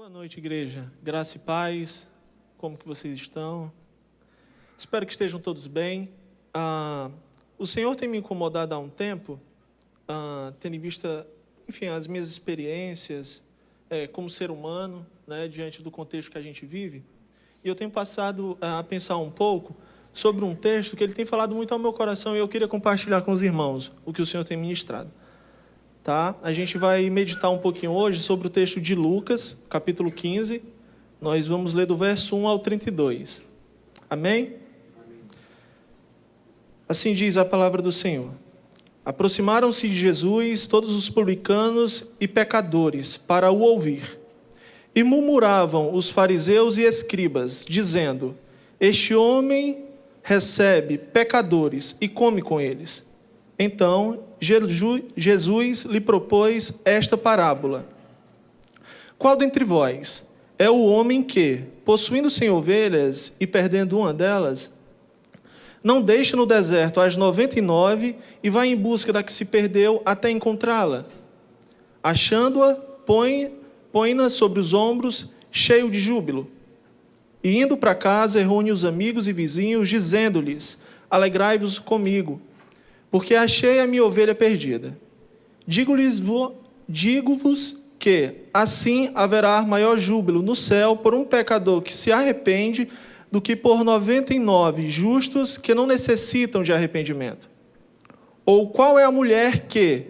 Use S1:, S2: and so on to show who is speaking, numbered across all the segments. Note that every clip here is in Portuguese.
S1: Boa noite, igreja. Graça e paz. Como que vocês estão? Espero que estejam todos bem. O Senhor tem me incomodado há um tempo, tendo em vista, enfim, as minhas experiências como ser humano, né, diante do contexto que a gente vive. E eu tenho passado a pensar um pouco sobre um texto que ele tem falado muito ao meu coração e eu queria compartilhar com os irmãos o que o Senhor tem ministrado. Tá? A gente vai meditar um pouquinho hoje sobre o texto de Lucas, capítulo 15. Nós vamos ler do verso 1 ao 32. Amém? Assim diz a palavra do Senhor. Aproximaram-se de Jesus todos os publicanos e pecadores para o ouvir. E murmuravam os fariseus e escribas, dizendo: Este homem recebe pecadores e come com eles. Então, Jesus lhe propôs esta parábola. Qual dentre vós é o homem que, possuindo 100 ovelhas e perdendo uma delas, não deixa no deserto as 99 e vai em busca da que se perdeu até encontrá-la? Achando-a, põe-na sobre os ombros, cheio de júbilo. E indo para casa, reúne os amigos e vizinhos, dizendo-lhes: Alegrai-vos comigo, porque achei a minha ovelha perdida. Digo-vos que assim haverá maior júbilo no céu por um pecador que se arrepende do que por 99 justos que não necessitam de arrependimento. Ou qual é a mulher que,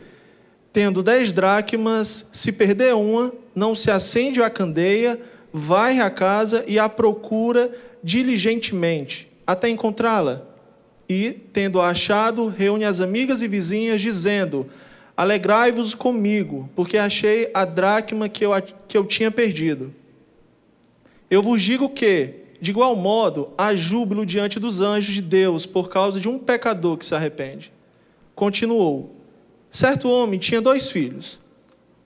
S1: tendo 10 dracmas, se perder uma, não se acende a candeia, vai à casa e a procura diligentemente, até encontrá-la? E, tendo-a achado, reúne as amigas e vizinhas, dizendo: Alegrai-vos comigo, porque achei a dracma que eu tinha perdido. Eu vos digo que, de igual modo, há júbilo diante dos anjos de Deus por causa de um pecador que se arrepende. Continuou: Certo homem tinha 2 filhos.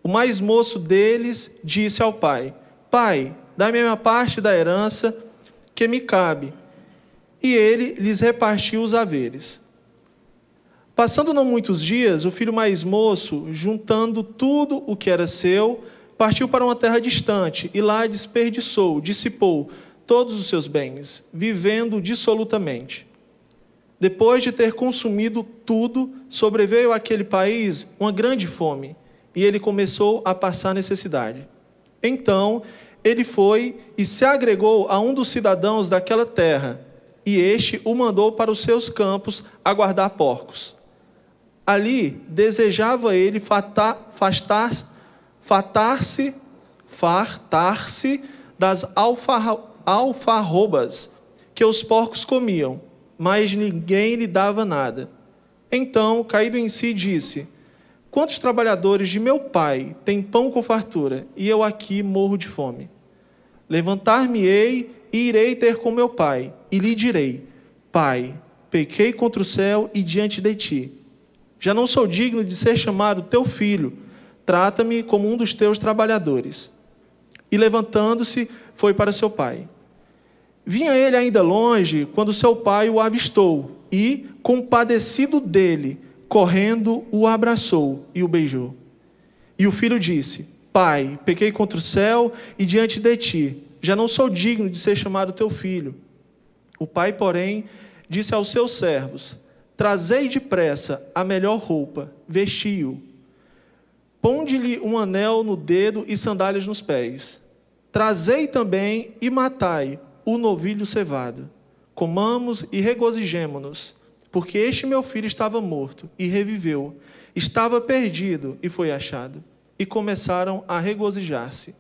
S1: O mais moço deles disse ao pai: Pai, dá-me a minha parte da herança que me cabe. E ele lhes repartiu os haveres. Passando não muitos dias, o filho mais moço, juntando tudo o que era seu, partiu para uma terra distante e lá dissipou todos os seus bens, vivendo dissolutamente. Depois de ter consumido tudo, sobreveio àquele país uma grande fome, e ele começou a passar necessidade. Então, ele foi e se agregou a um dos cidadãos daquela terra, e este o mandou para os seus campos a guardar porcos. Ali desejava ele fartar-se das alfarrobas que os porcos comiam, mas ninguém lhe dava nada. Então, caído em si, disse: Quantos trabalhadores de meu pai têm pão com fartura, e eu aqui morro de fome? Levantar-me-ei e irei ter com meu pai, e lhe direi: Pai, pequei contra o céu e diante de ti. Já não sou digno de ser chamado teu filho. Trata-me como um dos teus trabalhadores. E levantando-se, foi para seu pai. Vinha ele ainda longe, quando seu pai o avistou, e, compadecido dele, correndo, o abraçou e o beijou. E o filho disse: Pai, pequei contra o céu e diante de ti. Já não sou digno de ser chamado teu filho. O pai, porém, disse aos seus servos: Trazei depressa a melhor roupa, vesti-o. Ponde-lhe um anel no dedo e sandálias nos pés. Trazei também e matai o novilho cevado. Comamos e regozijemo-nos, porque este meu filho estava morto e reviveu, estava perdido e foi achado. E começaram a regozijar-se.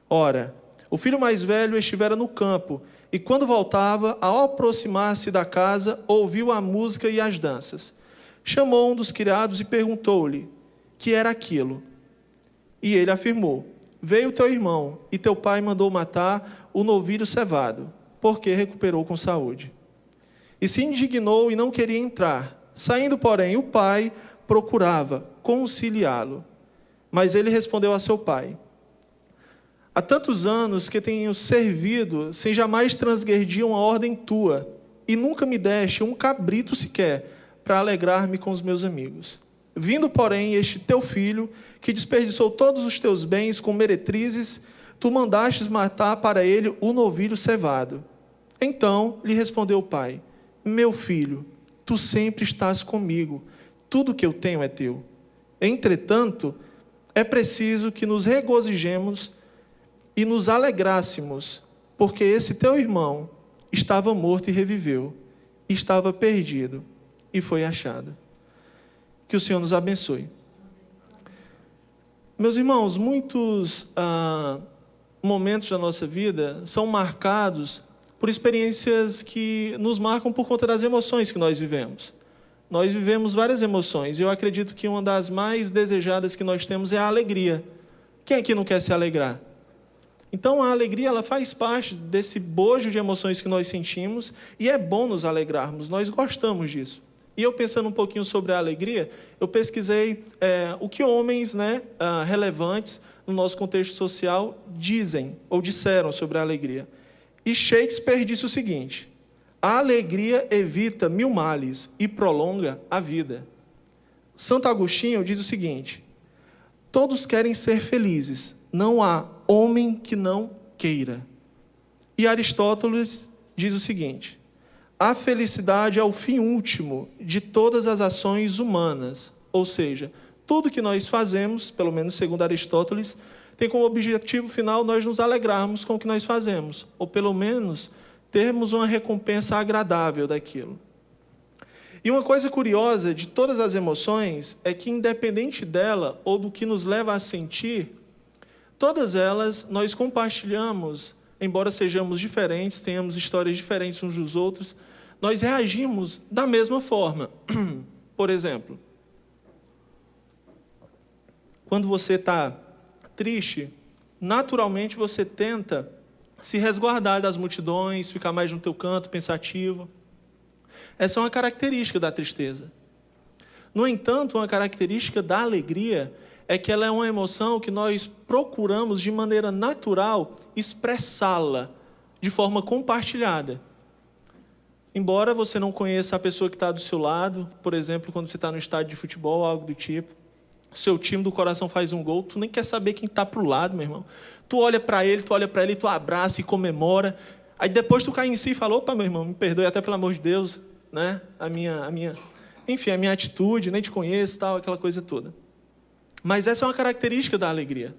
S1: Ora, o filho mais velho estivera no campo, e quando voltava, ao aproximar-se da casa, ouviu a música e as danças. Chamou um dos criados e perguntou-lhe: que era aquilo? E ele afirmou: Veio teu irmão, e teu pai mandou matar o novilho cevado, porque recuperou com saúde. E se indignou e não queria entrar. Saindo, porém, o pai procurava conciliá-lo. Mas ele respondeu a seu pai: Há tantos anos que tenho servido sem jamais transgredir uma ordem tua, e nunca me deste um cabrito sequer para alegrar-me com os meus amigos. Vindo, porém, este teu filho, que desperdiçou todos os teus bens com meretrizes, Tu mandastes matar para ele o novilho cevado. Então lhe respondeu o pai: Meu filho, tu sempre estás comigo, tudo que eu tenho é teu. Entretanto, é preciso que nos regozijemos e nos alegrássemos, porque esse teu irmão estava morto e reviveu, estava perdido e foi achado. Que o Senhor nos abençoe. Meus irmãos, muitos momentos da nossa vida são marcados por experiências que nos marcam por conta das emoções que nós vivemos. Nós vivemos várias emoções, e eu acredito que uma das mais desejadas que nós temos é a alegria. Quem aqui não quer se alegrar? Então, a alegria, ela faz parte desse bojo de emoções que nós sentimos, e é bom nos alegrarmos, nós gostamos disso. E eu, pensando um pouquinho sobre a alegria, eu pesquisei o que homens relevantes no nosso contexto social dizem ou disseram sobre a alegria. E Shakespeare disse o seguinte: a alegria evita 1000 males e prolonga a vida. Santo Agostinho diz o seguinte: todos querem ser felizes, não há homem que não queira. E Aristóteles diz o seguinte: a felicidade é o fim último de todas as ações humanas. Ou seja, tudo que nós fazemos, pelo menos segundo Aristóteles, tem como objetivo final nós nos alegrarmos com o que nós fazemos, ou pelo menos termos uma recompensa agradável daquilo. E uma coisa curiosa de todas as emoções é que, independente dela ou do que nos leva a sentir, todas elas nós compartilhamos, embora sejamos diferentes, tenhamos histórias diferentes uns dos outros, nós reagimos da mesma forma. Por exemplo, quando você está triste, naturalmente você tenta se resguardar das multidões, ficar mais no teu canto, pensativo. Essa é uma característica da tristeza. No entanto, uma característica da alegria é que ela é uma emoção que nós procuramos, de maneira natural, expressá-la de forma compartilhada. Embora você não conheça a pessoa que está do seu lado, por exemplo, quando você está no estádio de futebol, algo do tipo, seu time do coração faz um gol, tu nem quer saber quem está para o lado, meu irmão. Tu olha para ele, tu abraça e comemora. Aí depois tu cai em si e fala: opa, meu irmão, me perdoe até pelo amor de Deus, né? a minha atitude, nem te conheço, tal, aquela coisa toda. Mas essa é uma característica da alegria.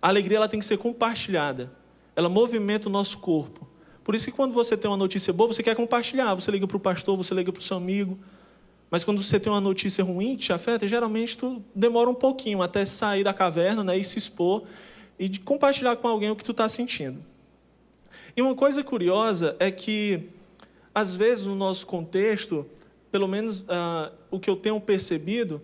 S1: A alegria, ela tem que ser compartilhada. Ela movimenta o nosso corpo. Por isso que quando você tem uma notícia boa, você quer compartilhar. Você liga para o pastor, você liga para o seu amigo. Mas quando você tem uma notícia ruim que te afeta, geralmente tu demora um pouquinho até sair da caverna, né, e se expor e de compartilhar com alguém o que tu está sentindo. E uma coisa curiosa é que, às vezes, no nosso contexto, pelo menos o que eu tenho percebido,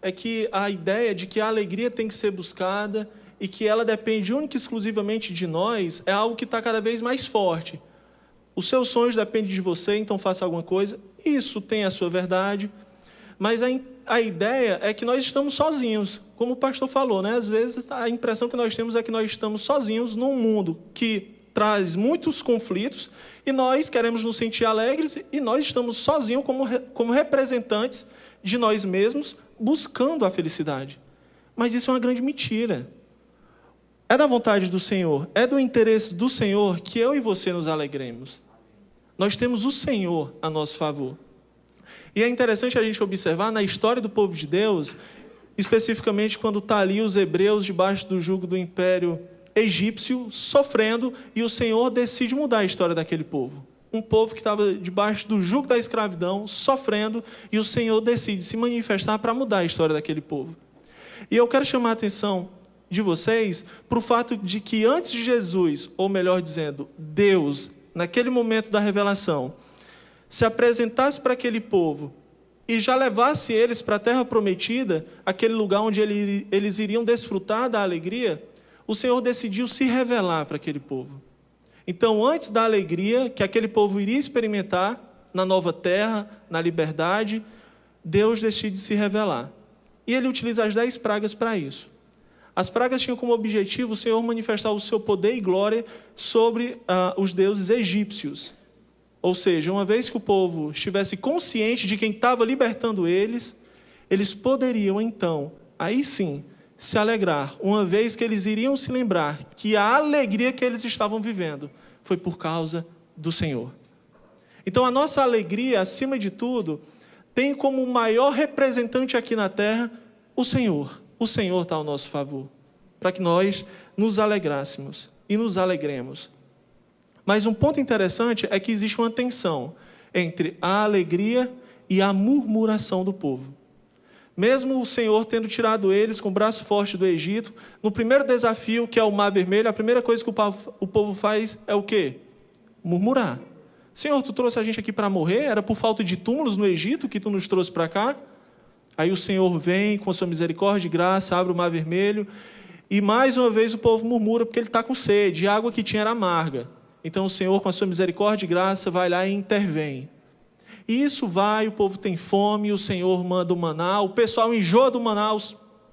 S1: é que a ideia de que a alegria tem que ser buscada e que ela depende única e exclusivamente de nós é algo que está cada vez mais forte. Os seus sonhos dependem de você, então faça alguma coisa. Isso tem a sua verdade, mas a ideia é que nós estamos sozinhos, como o pastor falou, né? Às vezes a impressão que nós temos é que nós estamos sozinhos num mundo que traz muitos conflitos e nós queremos nos sentir alegres e nós estamos sozinhos como representantes de nós mesmos, buscando a felicidade. Mas isso é uma grande mentira. É da vontade do Senhor, é do interesse do Senhor que eu e você nos alegremos. Nós temos o Senhor a nosso favor. E é interessante a gente observar na história do povo de Deus, especificamente quando está ali os hebreus debaixo do jugo do império egípcio, sofrendo, e o Senhor decide mudar a história daquele povo. Um povo que estava debaixo do jugo da escravidão, sofrendo, e o Senhor decide se manifestar para mudar a história daquele povo. E eu quero chamar a atenção de vocês para o fato de que antes de Jesus, ou melhor dizendo, Deus, naquele momento da revelação, se apresentasse para aquele povo e já levasse eles para a terra prometida, aquele lugar onde eles iriam desfrutar da alegria, o Senhor decidiu se revelar para aquele povo. Então, antes da alegria que aquele povo iria experimentar na nova terra, na liberdade, Deus decide se revelar. E ele utiliza as 10 pragas para isso. As pragas tinham como objetivo o Senhor manifestar o seu poder e glória sobre os deuses egípcios. Ou seja, uma vez que o povo estivesse consciente de quem estava libertando eles, eles poderiam, então, aí sim, se alegrar, uma vez que eles iriam se lembrar que a alegria que eles estavam vivendo foi por causa do Senhor. Então, a nossa alegria, acima de tudo, tem como maior representante aqui na terra o Senhor. O Senhor está ao nosso favor, para que nós nos alegrássemos e nos alegremos. Mas um ponto interessante é que existe uma tensão entre a alegria e a murmuração do povo. Mesmo o Senhor tendo tirado eles com o braço forte do Egito, no primeiro desafio, que é o Mar Vermelho, a primeira coisa que o povo faz é o quê? Murmurar. Senhor, tu trouxe a gente aqui para morrer? Era por falta de túmulos no Egito que tu nos trouxe para cá? Aí o Senhor vem com a sua misericórdia e graça, abre o Mar Vermelho, e mais uma vez o povo murmura porque ele está com sede, e a água que tinha era amarga. Então o Senhor, com a sua misericórdia e graça, vai lá e intervém. E isso vai, o povo tem fome, o Senhor manda o maná, o pessoal enjoa do maná, o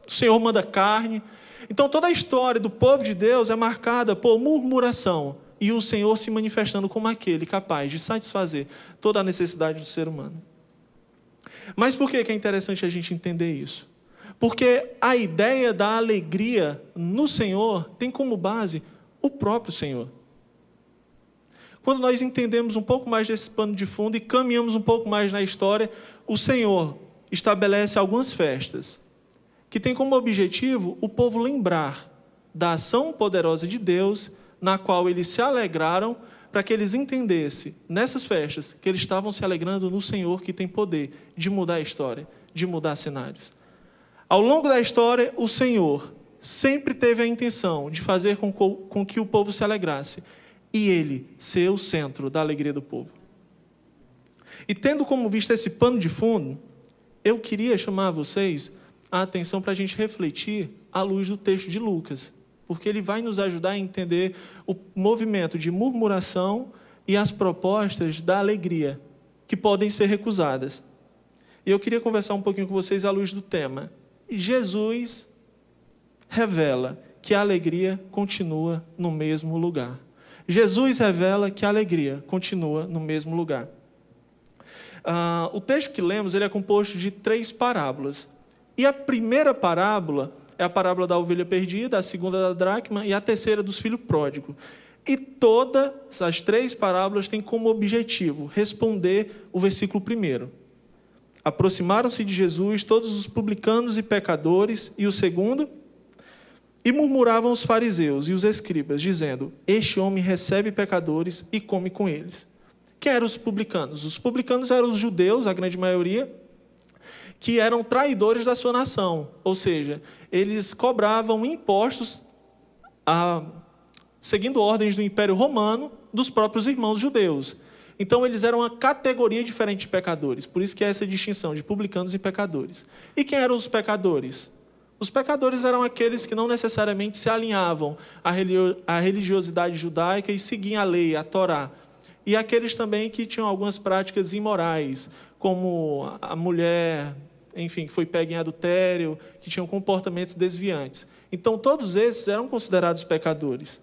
S1: Senhor manda carne. Então toda a história do povo de Deus é marcada por murmuração, e o Senhor se manifestando como aquele capaz de satisfazer toda a necessidade do ser humano. Mas por que é interessante a gente entender isso? Porque a ideia da alegria no Senhor tem como base o próprio Senhor. Quando nós entendemos um pouco mais desse pano de fundo e caminhamos um pouco mais na história, o Senhor estabelece algumas festas que tem como objetivo o povo lembrar da ação poderosa de Deus, na qual eles se alegraram, para que eles entendessem, nessas festas, que eles estavam se alegrando no Senhor, que tem poder de mudar a história, de mudar cenários. Ao longo da história, o Senhor sempre teve a intenção de fazer com que o povo se alegrasse, e Ele ser o centro da alegria do povo. E tendo como vista esse pano de fundo, eu queria chamar vocês a atenção para a gente refletir à luz do texto de Lucas, porque ele vai nos ajudar a entender o movimento de murmuração e as propostas da alegria, que podem ser recusadas. E eu queria conversar um pouquinho com vocês à luz do tema. Jesus revela que a alegria continua no mesmo lugar. Jesus revela que a alegria continua no mesmo lugar. O texto que lemos ele é composto de 3 parábolas. E a primeira parábola é a parábola da ovelha perdida, a segunda da dracma e a terceira dos filhos pródigos. E todas as 3 parábolas têm como objetivo responder o versículo 1. Aproximaram-se de Jesus todos os publicanos e pecadores, e o segundo, e murmuravam os fariseus e os escribas, dizendo: este homem recebe pecadores e come com eles. Quem eram os publicanos? Os publicanos eram os judeus, a grande maioria, que eram traidores da sua nação, ou seja, eles cobravam impostos, seguindo ordens do Império Romano, dos próprios irmãos judeus. Então, eles eram uma categoria diferente de pecadores, por isso que é essa distinção de publicanos e pecadores. E quem eram os pecadores? Os pecadores eram aqueles que não necessariamente se alinhavam à religiosidade judaica e seguiam a lei, a Torá. E aqueles também que tinham algumas práticas imorais, como a mulher, enfim, que foi pega em adultério, que tinham comportamentos desviantes. Então, todos esses eram considerados pecadores.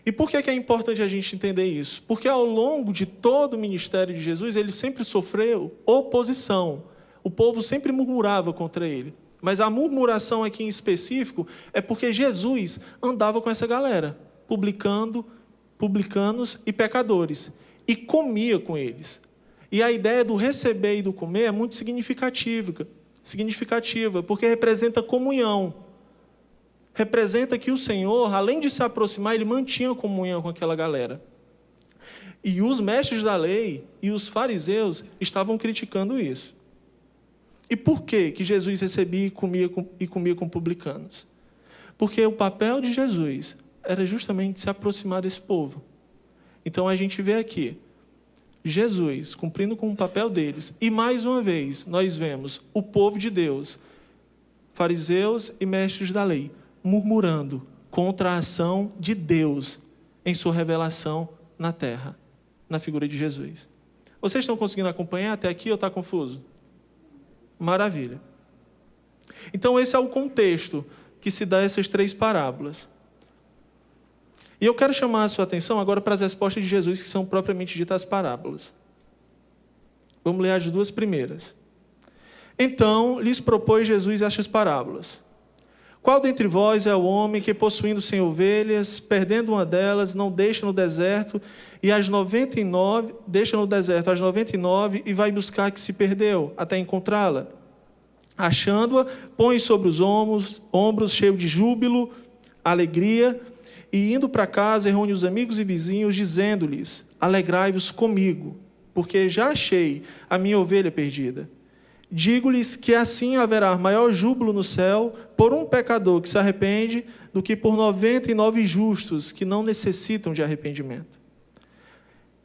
S1: E por que é importante a gente entender isso? Porque ao longo de todo o ministério de Jesus, ele sempre sofreu oposição. O povo sempre murmurava contra ele. Mas a murmuração aqui em específico é porque Jesus andava com essa galera, publicanos e pecadores, e comia com eles. E a ideia do receber e do comer é muito significativa, porque representa comunhão. Representa que o Senhor, além de se aproximar, ele mantinha comunhão com aquela galera. E os mestres da lei e os fariseus estavam criticando isso. E por que Jesus recebia e comia com publicanos? Porque o papel de Jesus era justamente se aproximar desse povo. Então a gente vê aqui Jesus cumprindo com o papel deles. E mais uma vez nós vemos o povo de Deus, fariseus e mestres da lei, murmurando contra a ação de Deus em sua revelação na terra, na figura de Jesus. Vocês estão conseguindo acompanhar até aqui ou está confuso? Maravilha. Então esse é o contexto que se dá a essas 3 parábolas. E eu quero chamar a sua atenção agora para as respostas de Jesus, que são propriamente ditas as parábolas. Vamos ler as 2 primeiras. Então lhes propôs Jesus estas parábolas. Qual dentre vós é o homem que, possuindo 100 ovelhas, perdendo uma delas, não deixa no deserto deixa no deserto as 99 e vai buscar a que se perdeu, até encontrá-la? Achando-a, põe sobre os ombros cheio de júbilo, alegria, e indo para casa, reúne os amigos e vizinhos, dizendo-lhes: alegrai-vos comigo, porque já achei a minha ovelha perdida. Digo-lhes que assim haverá maior júbilo no céu por um pecador que se arrepende do que por 99 justos que não necessitam de arrependimento.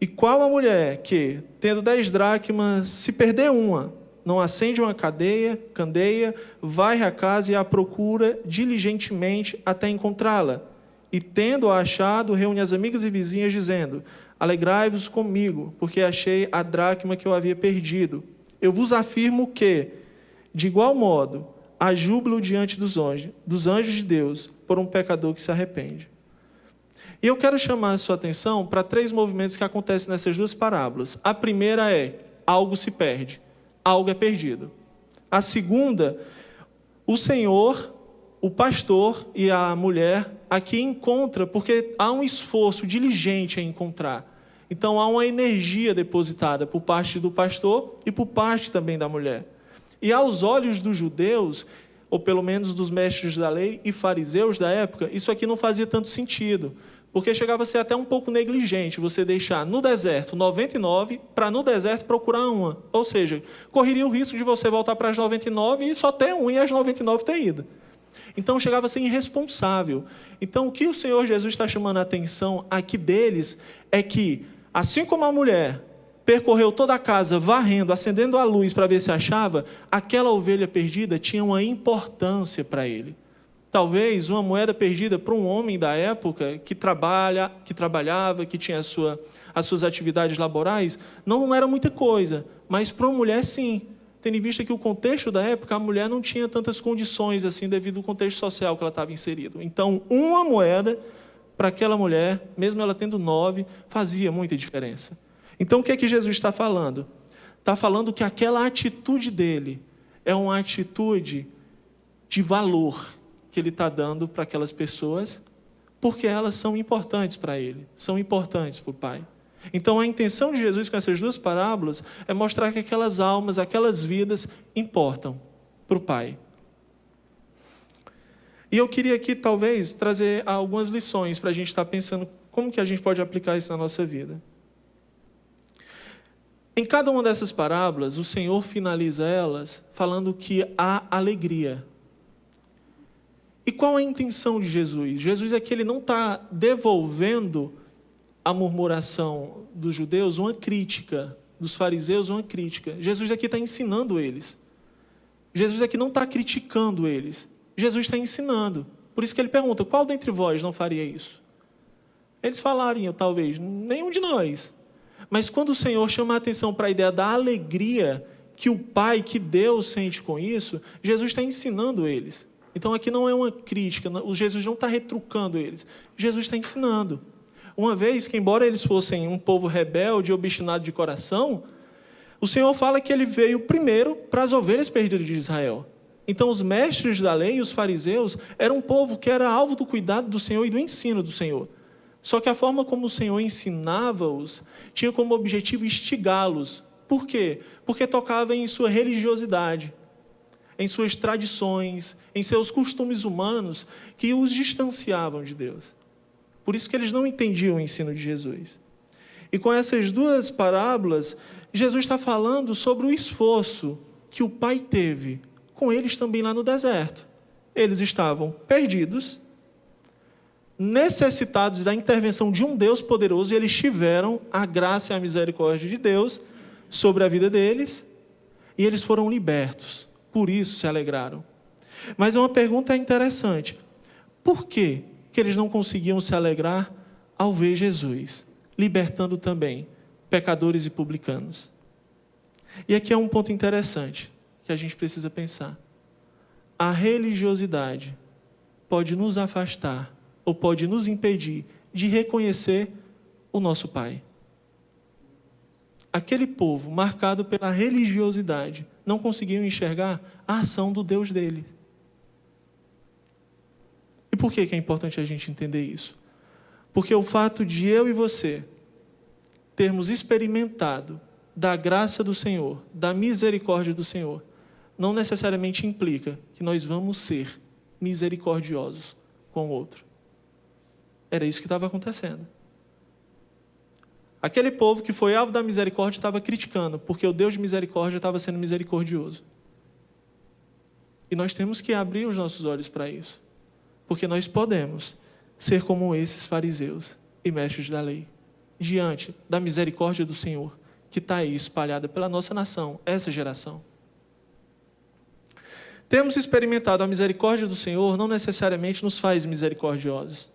S1: E qual a mulher que, tendo 10 dracmas, se perder uma, não acende uma candeia, vai à casa e a procura diligentemente até encontrá-la? E, tendo-a achado, reúne as amigas e vizinhas, dizendo: alegrai-vos comigo, porque achei a dracma que eu havia perdido. Eu vos afirmo que, de igual modo, há júbilo diante dos anjos de Deus por um pecador que se arrepende. E eu quero chamar a sua atenção para 3 movimentos que acontecem nessas 2 parábolas. A primeira é: algo se perde, algo é perdido. A segunda, o Senhor, o pastor e a mulher aqui encontram, porque há um esforço diligente em encontrar. Então há uma energia depositada por parte do pastor e por parte também da mulher. E aos olhos dos judeus, ou pelo menos dos mestres da lei e fariseus da época, isso aqui não fazia tanto sentido, porque chegava a ser até um pouco negligente você deixar no deserto 99 para no deserto procurar uma. Ou seja, correria o risco de você voltar para as 99 e só ter uma e as 99 ter ido. Então chegava a ser irresponsável. Então o que o Senhor Jesus está chamando a atenção aqui deles é que, assim como a mulher percorreu toda a casa varrendo, acendendo a luz para ver se achava, aquela ovelha perdida tinha uma importância para ele. Talvez uma moeda perdida para um homem da época que trabalhava, que tinha as suas atividades laborais, não era muita coisa, mas para uma mulher sim. Tendo em vista que o contexto da época, a mulher não tinha tantas condições assim devido ao contexto social que ela estava inserida. Então, uma moeda para aquela mulher, mesmo ela tendo 9, fazia muita diferença. Então, o que é que Jesus está falando? Está falando que aquela atitude dele é uma atitude de valor que ele está dando para aquelas pessoas, porque elas são importantes para ele, são importantes para o Pai. Então, a intenção de Jesus com essas 2 parábolas é mostrar que aquelas almas, aquelas vidas importam para o Pai. E eu queria aqui, talvez, trazer algumas lições para a gente estar pensando como que a gente pode aplicar isso na nossa vida. Em cada uma dessas parábolas, o Senhor finaliza elas falando que há alegria. E qual a intenção de Jesus? Jesus é que ele não está devolvendo a murmuração dos judeus, uma crítica, dos fariseus, uma crítica. Jesus aqui está ensinando eles. Jesus aqui não está criticando eles. Jesus está ensinando. Por isso que ele pergunta: qual dentre vós não faria isso? Eles falariam, talvez, nenhum de nós. Mas quando o Senhor chama a atenção para a ideia da alegria que o Pai, que Deus sente com isso, Jesus está ensinando eles. Então aqui não é uma crítica, o Jesus não está retrucando eles. Jesus está ensinando. Uma vez que, embora eles fossem um povo rebelde e obstinado de coração, o Senhor fala que ele veio primeiro para as ovelhas perdidas de Israel. Então os mestres da lei e os fariseus eram um povo que era alvo do cuidado do Senhor e do ensino do Senhor. Só que a forma como o Senhor ensinava-os tinha como objetivo instigá-los. Por quê? Porque tocava em sua religiosidade, em suas tradições, em seus costumes humanos que os distanciavam de Deus. Por isso que eles não entendiam o ensino de Jesus. E com essas 2 parábolas, Jesus está falando sobre o esforço que o Pai teve com eles também lá no deserto. Eles estavam perdidos, necessitados da intervenção de um Deus poderoso, e eles tiveram a graça e a misericórdia de Deus sobre a vida deles, e eles foram libertos. Por isso se alegraram. Mas uma pergunta interessante: por que eles não conseguiam se alegrar ao ver Jesus libertando também pecadores e publicanos? E aqui é um ponto interessante que a gente precisa pensar. A religiosidade pode nos afastar ou pode nos impedir de reconhecer o nosso Pai. Aquele povo marcado pela religiosidade não conseguiam enxergar a ação do Deus deles. por que é importante a gente entender isso? Porque o fato de eu e você termos experimentado da graça do Senhor, da misericórdia do Senhor, não necessariamente implica que nós vamos ser misericordiosos com o outro. Era isso que estava acontecendo. Aquele povo que foi alvo da misericórdia estava criticando, porque o Deus de misericórdia estava sendo misericordioso. E nós temos que abrir os nossos olhos para isso, porque nós podemos ser como esses fariseus e mestres da lei, diante da misericórdia do Senhor, que está aí espalhada pela nossa nação, essa geração. Termos experimentado a misericórdia do Senhor não necessariamente nos faz misericordiosos.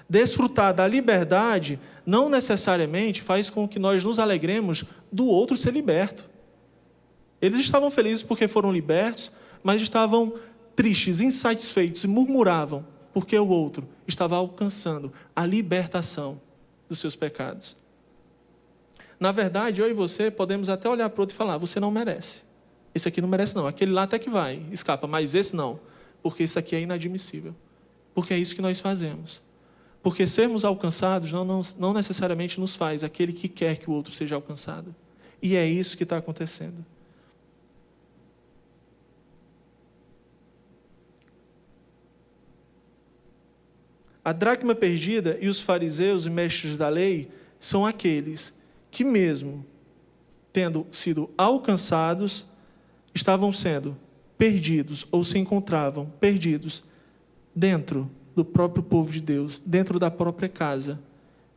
S1: Desfrutar da liberdade não necessariamente faz com que nós nos alegremos do outro ser liberto. Eles estavam felizes porque foram libertos, mas estavam tristes, insatisfeitos e murmuravam porque o outro estava alcançando a libertação dos seus pecados. Na verdade, eu e você podemos até olhar para o outro e falar: você não merece. Esse aqui não merece não. Aquele lá até que vai, escapa, mas esse não. Porque esse aqui é inadmissível. Porque é isso que nós fazemos. Porque sermos alcançados não necessariamente nos faz aquele que quer que o outro seja alcançado. E é isso que está acontecendo. A dracma perdida e os fariseus e mestres da lei são aqueles que, mesmo tendo sido alcançados, estavam sendo perdidos ou se encontravam perdidos dentro do próprio povo de Deus, dentro da própria casa.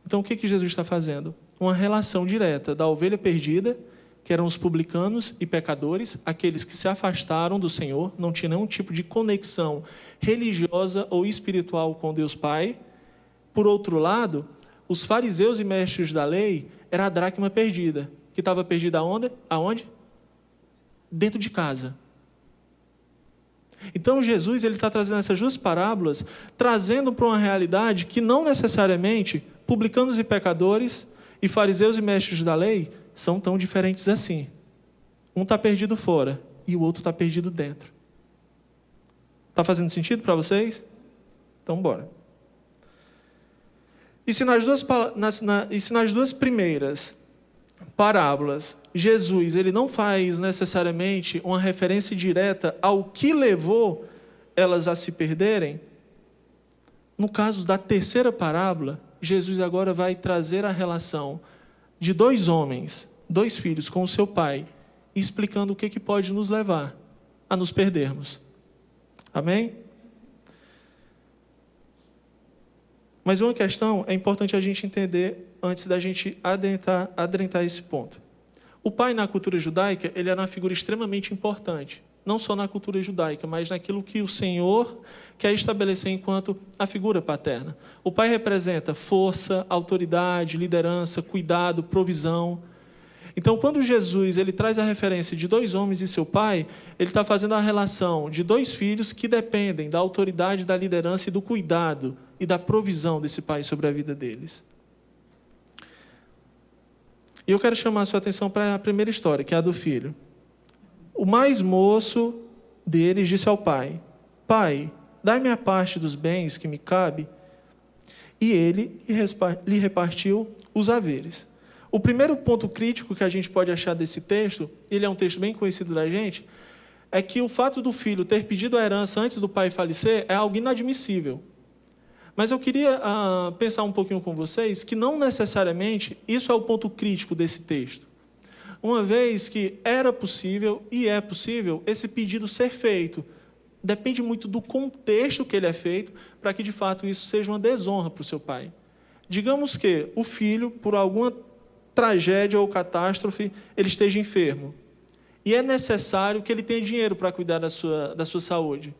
S1: Então, o que Jesus está fazendo? Uma relação direta da ovelha perdida, que eram os publicanos e pecadores, aqueles que se afastaram do Senhor, não tinham nenhum tipo de conexão religiosa ou espiritual com Deus Pai. Por outro lado, os fariseus e mestres da lei era a dracma perdida, que estava perdida aonde? Dentro de casa. Então Jesus está trazendo essas duas parábolas, trazendo para uma realidade que não necessariamente publicanos e pecadores e fariseus e mestres da lei são tão diferentes assim. Um está perdido fora e o outro está perdido dentro. Está fazendo sentido para vocês? Então, bora. E se nas duas primeiras parábolas, Jesus ele não faz necessariamente uma referência direta ao que levou elas a se perderem, no caso da terceira parábola, Jesus agora vai trazer a relação de dois homens, dois filhos com o seu pai, explicando o que pode nos levar a nos perdermos. Amém? Mas uma questão é importante a gente entender antes da gente adentrar esse ponto. O pai na cultura judaica, ele era uma figura extremamente importante. Não só na cultura judaica, mas naquilo que o Senhor quer estabelecer enquanto a figura paterna. O pai representa força, autoridade, liderança, cuidado, provisão. Então, quando Jesus ele traz a referência de dois homens e seu pai, ele está fazendo a relação de dois filhos que dependem da autoridade, da liderança e do cuidado e da provisão desse pai sobre a vida deles. E eu quero chamar a sua atenção para a primeira história, que é a do filho. O mais moço deles disse ao pai: Pai, dai-me a parte dos bens que me cabe. E ele lhe repartiu os haveres. O primeiro ponto crítico que a gente pode achar desse texto, ele é um texto bem conhecido da gente, é que o fato do filho ter pedido a herança antes do pai falecer é algo inadmissível. Mas eu queria pensar um pouquinho com vocês que não necessariamente isso é o ponto crítico desse texto. Uma vez que era possível e é possível esse pedido ser feito, depende muito do contexto que ele é feito para que de fato isso seja uma desonra para o seu pai. Digamos que o filho, por alguma tragédia ou catástrofe, ele esteja enfermo. E é necessário que ele tenha dinheiro para cuidar da sua saúde.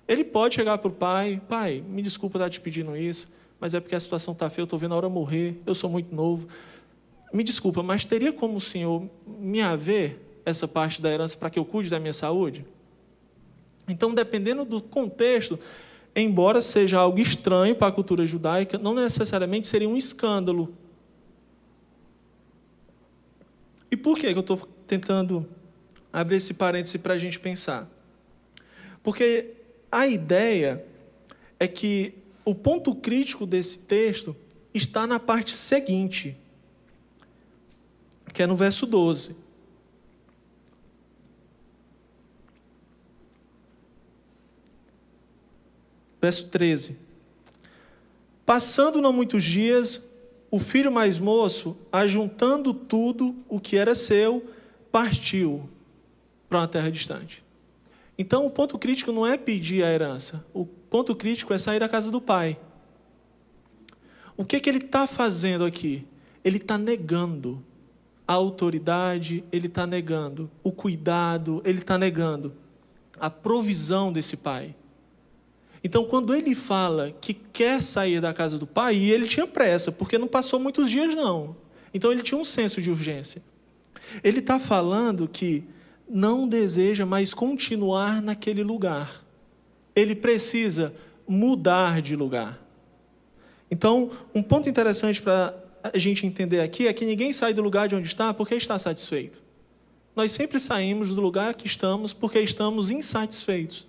S1: Ele pode chegar para o pai: Pai, me desculpa estar te pedindo isso, mas é porque a situação está feia, eu estou vendo a hora morrer, eu sou muito novo. Me desculpa, mas teria como o senhor me haver essa parte da herança para que eu cuide da minha saúde? Então, dependendo do contexto, embora seja algo estranho para a cultura judaica, não necessariamente seria um escândalo. E por que eu estou tentando abrir esse parêntese para a gente pensar? Porque a ideia é que o ponto crítico desse texto está na parte seguinte, que é no verso 12. Verso 13. Passando não muitos dias, o filho mais moço, ajuntando tudo o que era seu, partiu para uma terra distante. Então, o ponto crítico não é pedir a herança. O ponto crítico é sair da casa do pai. O que ele está fazendo aqui? Ele está negando a autoridade, ele está negando o cuidado, ele está negando a provisão desse pai. Então, quando ele fala que quer sair da casa do pai, e ele tinha pressa, porque não passou muitos dias, não. Então, ele tinha um senso de urgência. Ele está falando que não deseja mais continuar naquele lugar. Ele precisa mudar de lugar. Então, um ponto interessante para a gente entender aqui é que ninguém sai do lugar de onde está porque está satisfeito. Nós sempre saímos do lugar que estamos porque estamos insatisfeitos.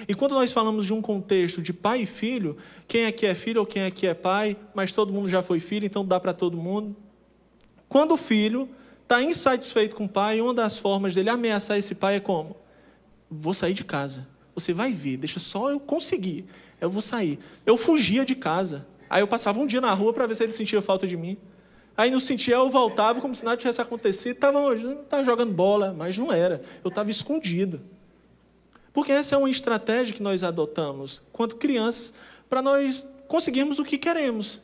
S1: E quando nós falamos de um contexto de pai e filho, quem aqui é filho ou quem aqui é pai, mas todo mundo já foi filho, então dá para todo mundo. Quando o filho está insatisfeito com o pai, uma das formas dele ameaçar esse pai é como? Vou sair de casa. Você vai ver, deixa só eu conseguir. Eu vou sair. Eu fugia de casa. Aí eu passava um dia na rua para ver se ele sentia falta de mim. Aí não sentia, eu voltava como se nada tivesse acontecido. Estava jogando bola, mas não era. Eu estava escondido. Porque essa é uma estratégia que nós adotamos, quando crianças, para nós conseguirmos o que queremos.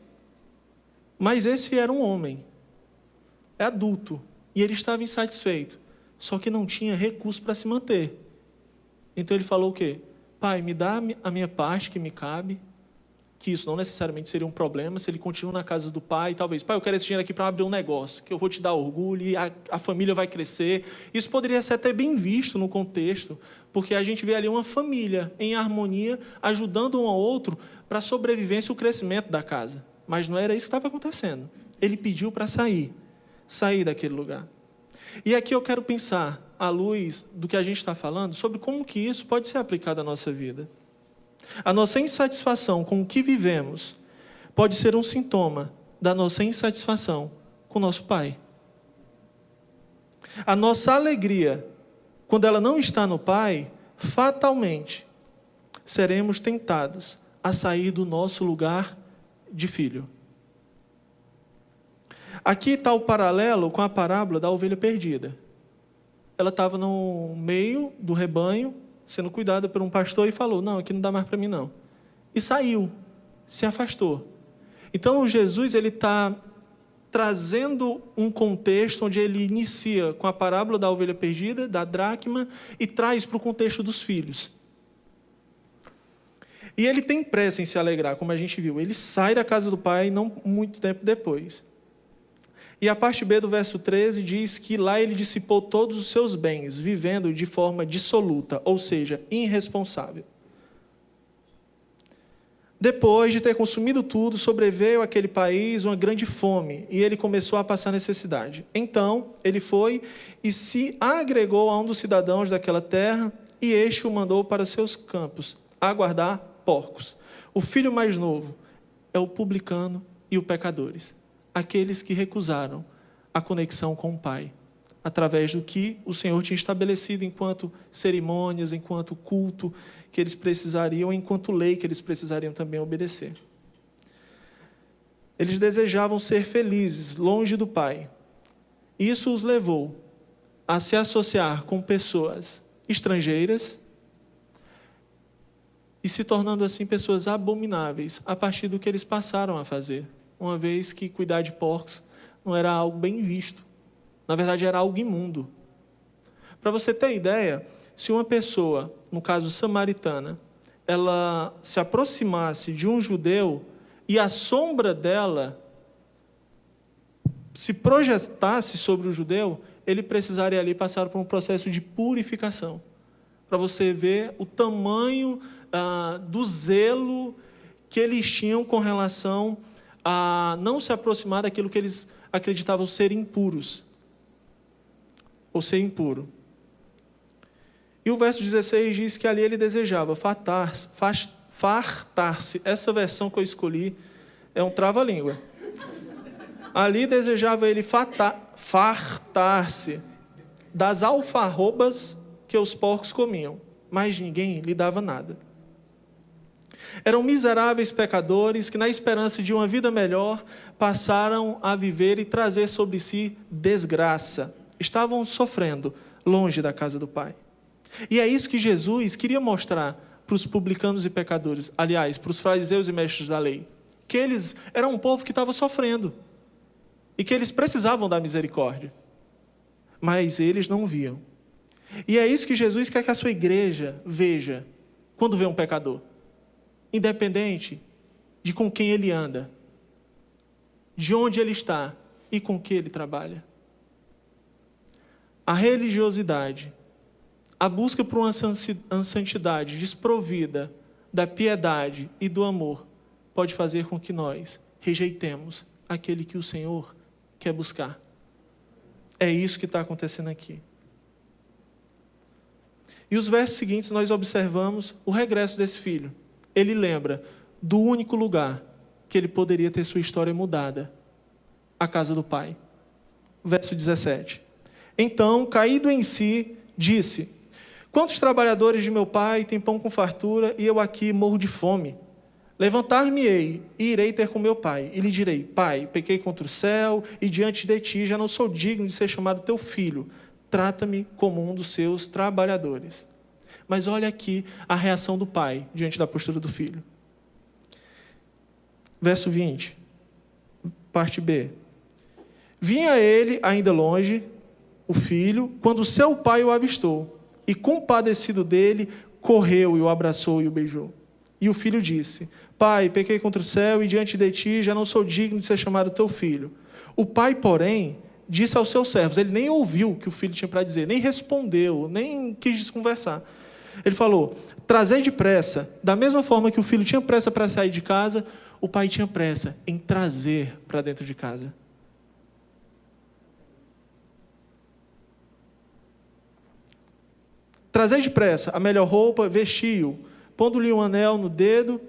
S1: Mas esse era um homem, é adulto, e ele estava insatisfeito, só que não tinha recurso para se manter. Então ele falou o quê? Pai, me dá a minha parte que me cabe, que isso não necessariamente seria um problema, se ele continua na casa do pai, talvez, pai, eu quero esse dinheiro aqui para abrir um negócio, que eu vou te dar orgulho, e a família vai crescer. Isso poderia ser até bem visto no contexto, porque a gente vê ali uma família em harmonia, ajudando um ao outro para a sobrevivência e o crescimento da casa. Mas não era isso que estava acontecendo. Ele pediu para sair daquele lugar. E aqui eu quero pensar, à luz do que a gente está falando, sobre como que isso pode ser aplicado à nossa vida. A nossa insatisfação com o que vivemos pode ser um sintoma da nossa insatisfação com o nosso pai. A nossa alegria, quando ela não está no pai, fatalmente seremos tentados a sair do nosso lugar de filho. Aqui está o paralelo com a parábola da ovelha perdida. Ela estava no meio do rebanho, sendo cuidada por um pastor, e falou, não, aqui não dá mais para mim não. E saiu, se afastou. Então Jesus está trazendo um contexto onde ele inicia com a parábola da ovelha perdida, da dracma, e traz para o contexto dos filhos. E ele tem pressa em se alegrar, como a gente viu. Ele sai da casa do pai não muito tempo depois. E a parte B do verso 13 diz que lá ele dissipou todos os seus bens, vivendo de forma dissoluta, ou seja, irresponsável. Depois de ter consumido tudo, sobreveio àquele país uma grande fome, e ele começou a passar necessidade. Então, ele foi e se agregou a um dos cidadãos daquela terra, e este o mandou para seus campos, a guardar porcos. O filho mais novo é o publicano e o pecadores, aqueles que recusaram a conexão com o Pai, através do que o Senhor tinha estabelecido enquanto cerimônias, enquanto culto que eles precisariam, enquanto lei que eles precisariam também obedecer. Eles desejavam ser felizes, longe do Pai. Isso os levou a se associar com pessoas estrangeiras e se tornando assim pessoas abomináveis a partir do que eles passaram a fazer, uma vez que cuidar de porcos não era algo bem visto. Na verdade, era algo imundo. Para você ter ideia, se uma pessoa, no caso samaritana, ela se aproximasse de um judeu e a sombra dela se projetasse sobre o judeu, ele precisaria ali passar por um processo de purificação. Para você ver o tamanho do zelo que eles tinham com relação a não se aproximar daquilo que eles acreditavam ser impuros, ou ser impuro. E o verso 16 diz que ali ele desejava fartar-se. Essa versão que eu escolhi é um trava-língua. Ali desejava ele fartar-se das alfarrobas que os porcos comiam, mas ninguém lhe dava nada. Eram miseráveis pecadores que, na esperança de uma vida melhor, passaram a viver e trazer sobre si desgraça. Estavam sofrendo longe da casa do Pai. E é isso que Jesus queria mostrar para os publicanos e pecadores, aliás, para os fariseus e mestres da lei, que eles eram um povo que estava sofrendo e que eles precisavam da misericórdia, mas eles não viam. E é isso que Jesus quer que a sua igreja veja quando vê um pecador, independente de com quem ele anda, de onde ele está e com que ele trabalha. A religiosidade, a busca por uma santidade desprovida da piedade e do amor, pode fazer com que nós rejeitemos aquele que o Senhor quer buscar. É isso que está acontecendo aqui. E os versos seguintes nós observamos o regresso desse filho. Ele lembra do único lugar que ele poderia ter sua história mudada, a casa do pai. Verso 17. Então, caído em si, disse: quantos trabalhadores de meu pai têm pão com fartura e eu aqui morro de fome? Levantar-me-ei e irei ter com meu pai, e lhe direi: pai, pequei contra o céu e diante de ti já não sou digno de ser chamado teu filho. Trata-me como um dos seus trabalhadores. Mas olha aqui a reação do pai diante da postura do filho. Verso 20, parte B. Vinha ele ainda longe, o filho, quando seu pai o avistou, e compadecido dele, correu e o abraçou e o beijou. E o filho disse: pai, pequei contra o céu e diante de ti já não sou digno de ser chamado teu filho. O pai, porém, disse aos seus servos, ele nem ouviu o que o filho tinha para dizer, nem respondeu, nem quis desconversar. Ele falou: trazei depressa. Da mesma forma que o filho tinha pressa para sair de casa, o pai tinha pressa em trazer para dentro de casa. Trazei depressa a melhor roupa, vestiu, pondo-lhe um anel no dedo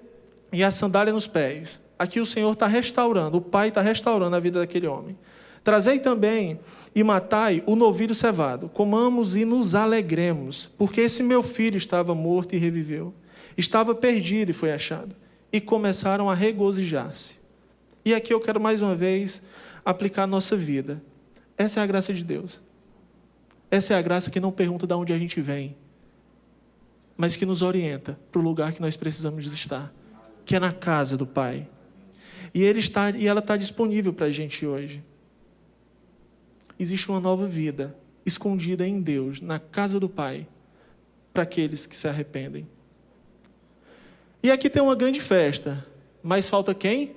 S1: e a sandália nos pés. Aqui o Senhor está restaurando, o pai está restaurando a vida daquele homem. Trazei também e matai o novilho cevado, comamos e nos alegremos, porque esse meu filho estava morto e reviveu, estava perdido e foi achado. E começaram a regozijar-se. E aqui eu quero mais uma vez aplicar a nossa vida. Essa é a graça de Deus. Essa é a graça que não pergunta de onde a gente vem, mas que nos orienta para o lugar que nós precisamos estar, que é na casa do Pai. E ela está disponível para a gente hoje. Existe uma nova vida escondida em Deus, na casa do Pai, para aqueles que se arrependem. E aqui tem uma grande festa, mas falta quem?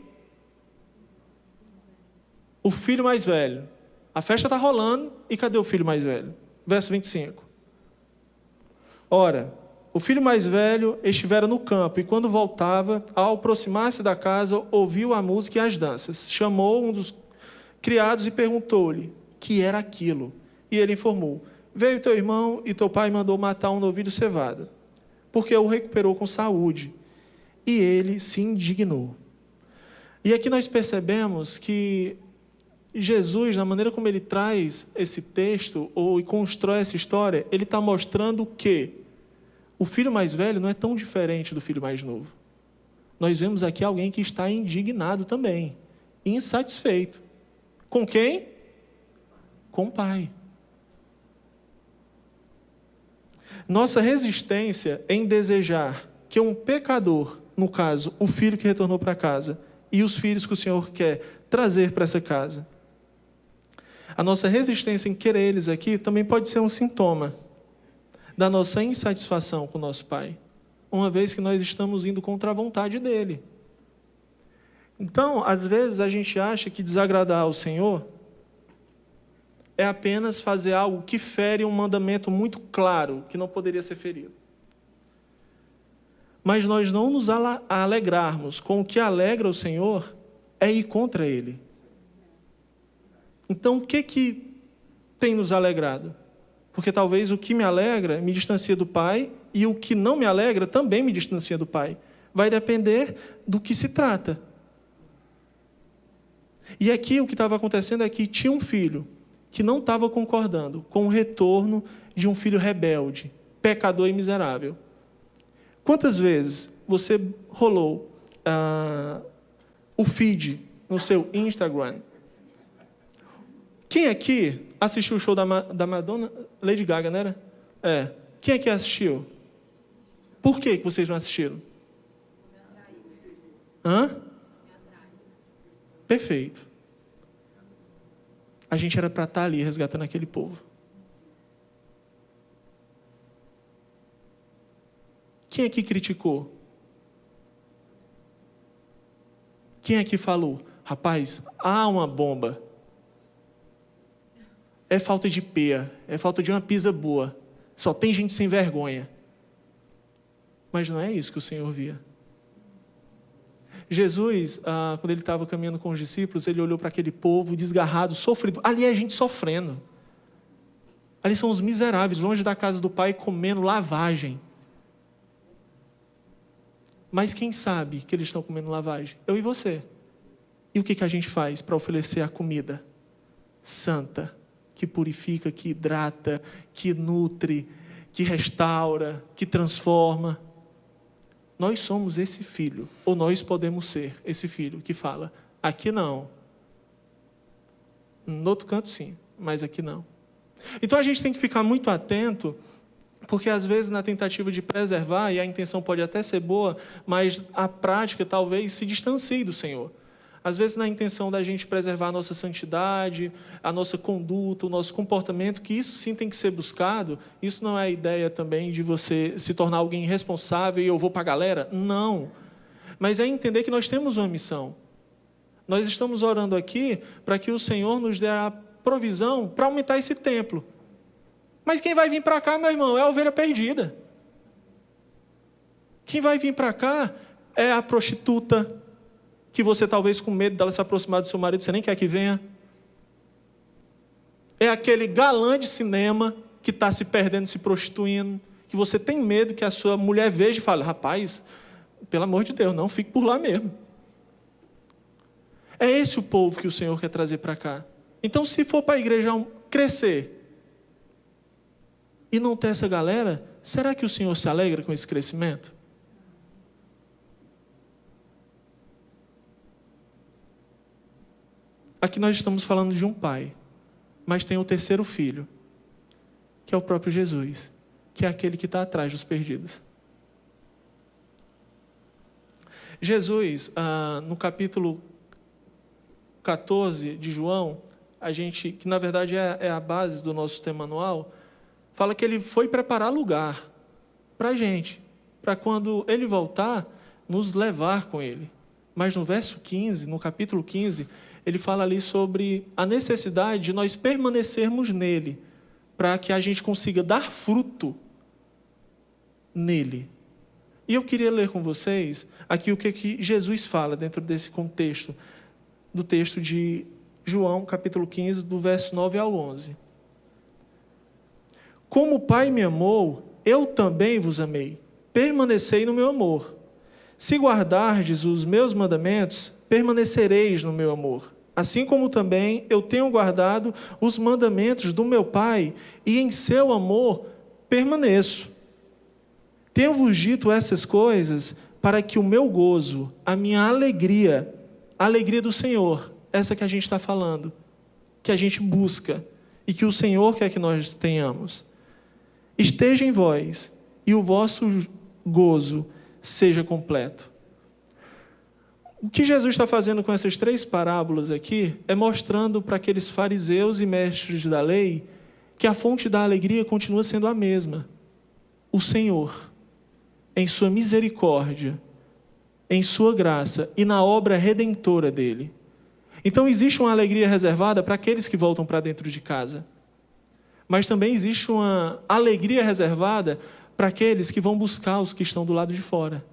S1: O filho mais velho. A festa está rolando, e cadê o filho mais velho? Verso 25. Ora, o filho mais velho estivera no campo, e quando voltava, ao aproximar-se da casa, ouviu a música e as danças. Chamou um dos criados e perguntou-lhe que era aquilo. E ele informou: veio teu irmão e teu pai mandou matar um novilho cevado, porque o recuperou com saúde. E ele se indignou. E aqui nós percebemos que Jesus, na maneira como ele traz esse texto, ou constrói essa história, ele está mostrando que o filho mais velho não é tão diferente do filho mais novo. Nós vemos aqui alguém que está indignado também, insatisfeito. Com quem? Com o pai. Nossa resistência em desejar que um pecador, no caso, o filho que retornou para casa, e os filhos que o Senhor quer trazer para essa casa, a nossa resistência em querer eles aqui também pode ser um sintoma da nossa insatisfação com o nosso Pai, uma vez que nós estamos indo contra a vontade dEle. Então, às vezes a gente acha que desagradar ao Senhor é apenas fazer algo que fere um mandamento muito claro, que não poderia ser ferido. Mas nós não nos alegrarmos com o que alegra o Senhor é ir contra Ele. Então, o que tem nos alegrado? Porque talvez o que me alegra me distancia do Pai, e o que não me alegra também me distancia do Pai. Vai depender do que se trata. E aqui o que estava acontecendo é que tinha um filho que não estava concordando com o retorno de um filho rebelde, pecador e miserável. Quantas vezes você rolou o feed no seu Instagram? Quem aqui assistiu o show da Madonna? Lady Gaga, não era? É. Quem aqui assistiu? Por que vocês não assistiram? Hã? Perfeito. A gente era para estar ali resgatando aquele povo. Quem aqui criticou? Quem aqui falou? Rapaz, há uma bomba. É falta de peia, é falta de uma pizza boa. Só tem gente sem vergonha. Mas não é isso que o Senhor via. Jesus, quando ele estava caminhando com os discípulos, ele olhou para aquele povo desgarrado, sofrido. Ali é gente sofrendo. Ali são os miseráveis, longe da casa do Pai, comendo lavagem. Mas quem sabe que eles estão comendo lavagem? Eu e você. E o que a gente faz para oferecer a comida santa, que purifica, que hidrata, que nutre, que restaura, que transforma? Nós somos esse filho, ou nós podemos ser esse filho que fala, aqui não. No outro canto sim, mas aqui não. Então a gente tem que ficar muito atento, porque às vezes na tentativa de preservar, e a intenção pode até ser boa, mas a prática talvez se distancie do Senhor. Às vezes na intenção da gente preservar a nossa santidade, a nossa conduta, o nosso comportamento, que isso sim tem que ser buscado. Isso não é a ideia também de você se tornar alguém irresponsável e eu vou para a galera. Não. Mas é entender que nós temos uma missão. Nós estamos orando aqui para que o Senhor nos dê a provisão para aumentar esse templo. Mas quem vai vir para cá, meu irmão, é a ovelha perdida. Quem vai vir para cá é a prostituta, que você talvez com medo dela se aproximar do seu marido, você nem quer que venha. É aquele galã de cinema que está se perdendo, se prostituindo, que você tem medo que a sua mulher veja e fale, rapaz, pelo amor de Deus, não fique por lá mesmo. É esse o povo que o Senhor quer trazer para cá. Então, se for para a igreja crescer e não ter essa galera, será que o Senhor se alegra com esse crescimento? Aqui nós estamos falando de um pai, mas tem o terceiro filho, que é o próprio Jesus, que é aquele que está atrás dos perdidos. Jesus, no capítulo 14 de João, que na verdade é a base do nosso tema anual, fala que ele foi preparar lugar para a gente, para quando ele voltar, nos levar com ele. Mas no verso 15, no capítulo 15, ele fala ali sobre a necessidade de nós permanecermos nele, para que a gente consiga dar fruto nele. E eu queria ler com vocês aqui o que Jesus fala dentro desse contexto, do texto de João, capítulo 15, do verso 9 ao 11. Como o Pai me amou, eu também vos amei. Permanecei no meu amor. Se guardardes os meus mandamentos, permanecereis no meu amor. Assim como também eu tenho guardado os mandamentos do meu Pai, e em seu amor permaneço. Tenho-vos dito essas coisas para que o meu gozo, a minha alegria, a alegria do Senhor, essa que a gente está falando, que a gente busca, e que o Senhor quer que nós tenhamos, esteja em vós, e o vosso gozo seja completo. O que Jesus está fazendo com essas 3 parábolas aqui é mostrando para aqueles fariseus e mestres da lei que a fonte da alegria continua sendo a mesma. O Senhor, em sua misericórdia, em sua graça e na obra redentora dele. Então existe uma alegria reservada para aqueles que voltam para dentro de casa. Mas também existe uma alegria reservada para aqueles que vão buscar os que estão do lado de fora,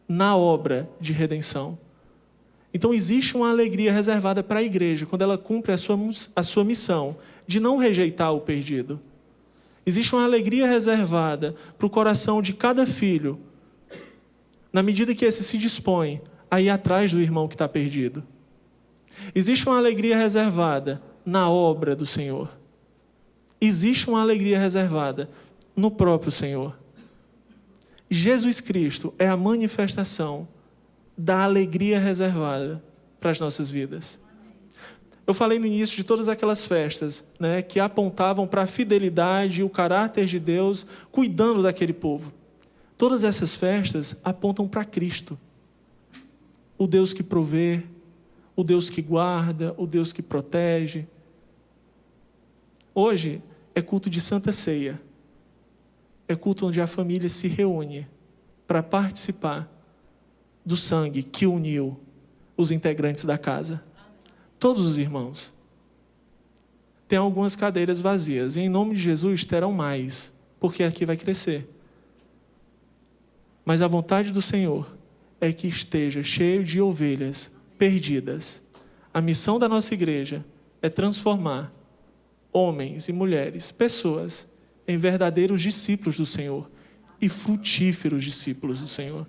S1: na obra de redenção. Então existe uma alegria reservada para a igreja, quando ela cumpre a sua missão de não rejeitar o perdido. Existe uma alegria reservada para o coração de cada filho, na medida que esse se dispõe a ir atrás do irmão que está perdido. Existe uma alegria reservada na obra do Senhor. Existe uma alegria reservada no próprio Senhor. Jesus Cristo é a manifestação da alegria reservada para as nossas vidas. Eu falei no início de todas aquelas festas, né, que apontavam para a fidelidade e o caráter de Deus cuidando daquele povo. Todas essas festas apontam para Cristo. O Deus que provê, o Deus que guarda, o Deus que protege. Hoje é culto de Santa Ceia. É culto onde a família se reúne para participar do sangue que uniu os integrantes da casa. Todos os irmãos. Tem algumas cadeiras vazias. E em nome de Jesus terão mais, porque aqui vai crescer. Mas a vontade do Senhor é que esteja cheio de ovelhas perdidas. A missão da nossa igreja é transformar homens e mulheres, pessoas, em verdadeiros discípulos do Senhor e frutíferos discípulos do Senhor.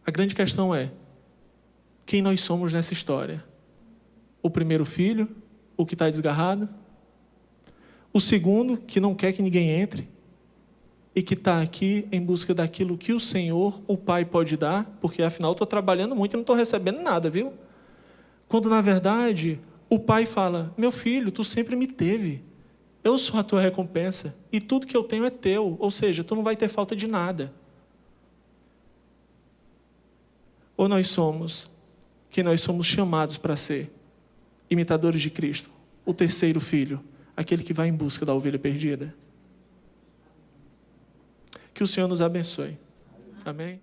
S1: A grande questão é: quem nós somos nessa história? O primeiro filho, o que está desgarrado? O segundo, que não quer que ninguém entre e que está aqui em busca daquilo que o Senhor, o Pai, pode dar, porque afinal estou trabalhando muito e não estou recebendo nada, viu? Quando na verdade o Pai fala: meu filho, tu sempre me teve, eu sou a tua recompensa e tudo que eu tenho é teu, ou seja, tu não vai ter falta de nada. Ou nós somos quem nós somos chamados para ser, imitadores de Cristo, o terceiro filho, aquele que vai em busca da ovelha perdida. Que o Senhor nos abençoe. Amém?